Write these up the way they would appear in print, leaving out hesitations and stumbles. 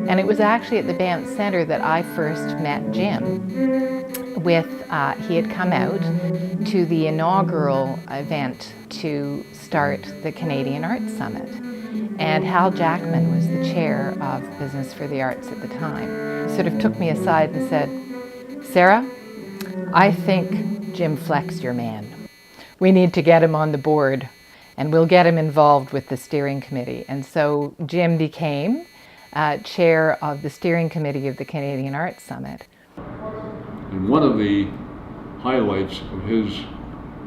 And it was actually at the Banff Centre that I first met Jim. He had come out to the inaugural event to start the Canadian Arts Summit. And Hal Jackman was the chair of Business for the Arts at the time. He sort of took me aside and said, "Sarah, I think Jim Fleck's your man. We need to get him on the board and we'll get him involved with the steering committee." And so Jim became chair of the steering committee of the Canadian Arts Summit. And one of the highlights of his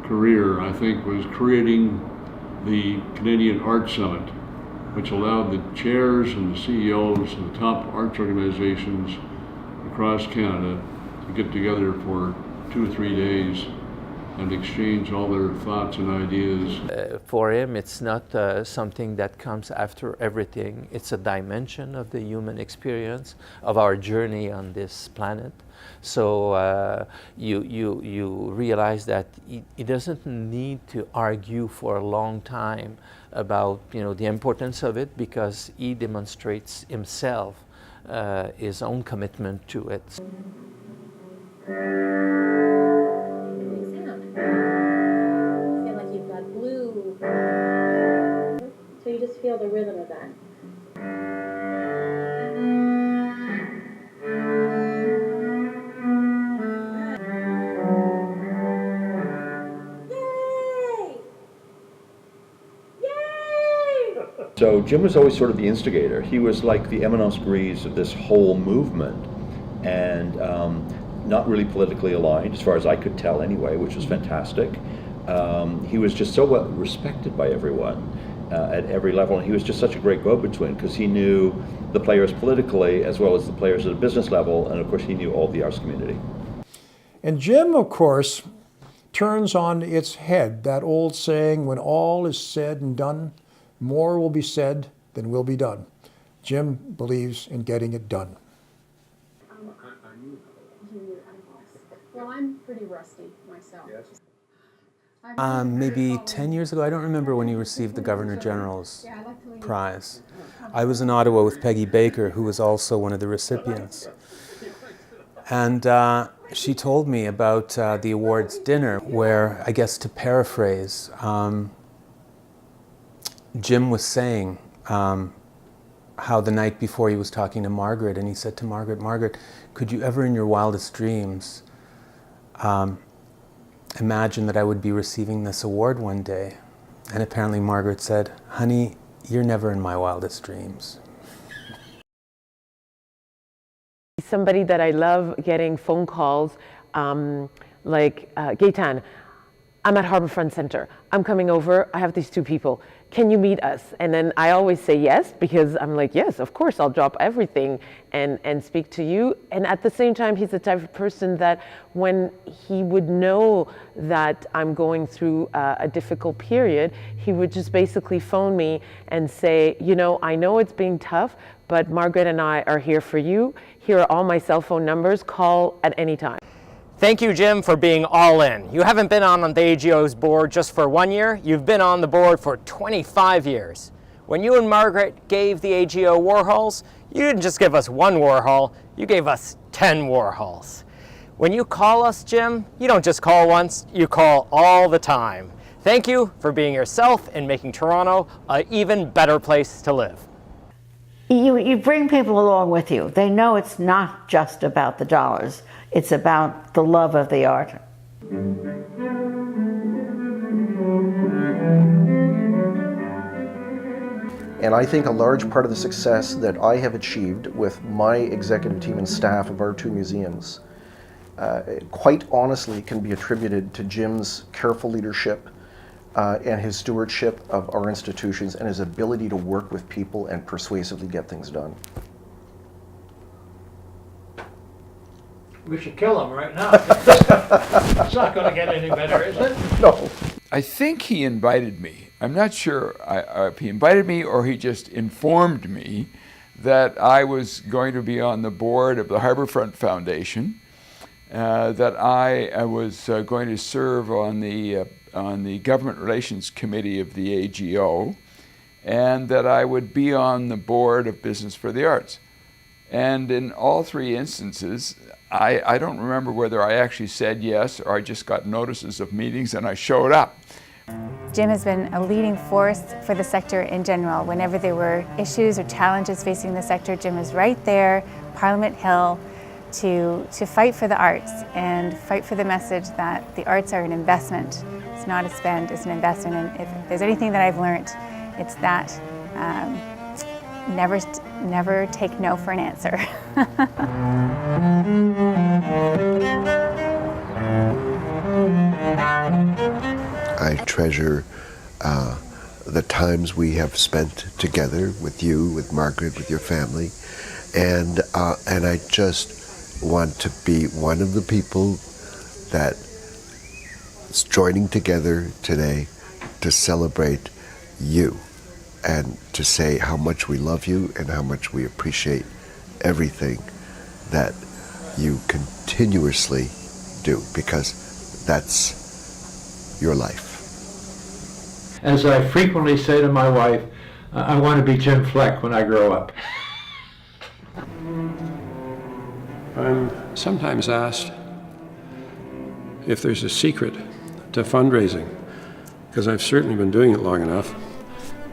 career, I think, was creating the Canadian Arts Summit, which allowed the chairs and the CEOs of the top arts organizations across Canada to get together for 2 or 3 days and exchange all their thoughts and ideas. For him, it's not something that comes after everything. It's a dimension of the human experience, of our journey on this planet. So you realize that he doesn't need to argue for a long time about the importance of it, because he demonstrates himself his own commitment to it. So you just feel the rhythm of that. Yay! Yay! So Jim was always sort of the instigator. He was like the eminence grise of this whole movement, and not really politically aligned, as far as I could tell anyway, which was fantastic. He was just so well respected by everyone at every level, and he was just such a great go-between, because he knew the players politically as well as the players at a business level, and of course he knew all the arts community. And Jim, of course, turns on its head that old saying, when all is said and done, more will be said than will be done. Jim believes in getting it done. Well, I'm pretty rusty myself. Maybe 10 years ago, I don't remember when you received the Governor General's prize. I was in Ottawa with Peggy Baker, who was also one of the recipients. And she told me about the awards dinner, where, I guess to paraphrase, Jim was saying how the night before he was talking to Margaret, and he said to Margaret, "Margaret, could you ever in your wildest dreams imagine that I would be receiving this award one day?" And apparently Margaret said, "Honey, you're never in my wildest dreams." Somebody that I love getting phone calls like, "Gaetan, I'm at Harbourfront Centre. I'm coming over. I have these 2 people. Can you meet us?" And then I always say yes, because I'm like, yes, of course, I'll drop everything and speak to you. And at the same time, he's the type of person that when he would know that I'm going through a difficult period, he would just basically phone me and say, I know it's being tough, but Margaret and I are here for you. Here are all my cell phone numbers. Call at any time. Thank you, Jim, for being all in. You haven't been on the AGO's board just for 1 year, you've been on the board for 25 years. When you and Margaret gave the AGO Warhols, you didn't just give us 1 Warhol, you gave us 10 Warhols. When you call us, Jim, you don't just call once, you call all the time. Thank you for being yourself and making Toronto an even better place to live. You bring people along with you. They know it's not just about the dollars. It's about the love of the art. And I think a large part of the success that I have achieved with my executive team and staff of our 2 museums, quite honestly can be attributed to Jim's careful leadership and his stewardship of our institutions and his ability to work with people and persuasively get things done. We should kill him right now. It's not going to get any better, is it? No. I think he invited me. I'm not sure if he invited me or he just informed me that I was going to be on the board of the Harbourfront Foundation, that I was going to serve on the Government Relations Committee of the AGO, and that I would be on the board of Business for the Arts. And in all three instances, I don't remember whether I actually said yes or I just got notices of meetings and I showed up. Jim has been a leading force for the sector in general. Whenever there were issues or challenges facing the sector, Jim was right there, Parliament Hill, to fight for the arts and fight for the message that the arts are an investment. It's not a spend, it's an investment. And if there's anything that I've learned, it's that never take no for an answer. I treasure the times we have spent together with you, with Margaret, with your family, and I just want to be one of the people that is joining together today to celebrate you and to say how much we love you and how much we appreciate everything that you continuously do, because that's your life. As I frequently say to my wife, I want to be Jim Fleck when I grow up. I'm sometimes asked if there's a secret to fundraising, because I've certainly been doing it long enough.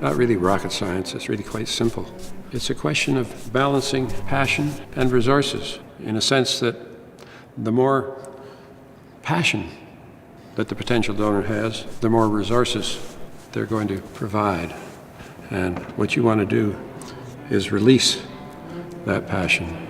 Not really rocket science, it's really quite simple. It's a question of balancing passion and resources, in a sense that the more passion that the potential donor has, the more resources they're going to provide. And what you want to do is release that passion.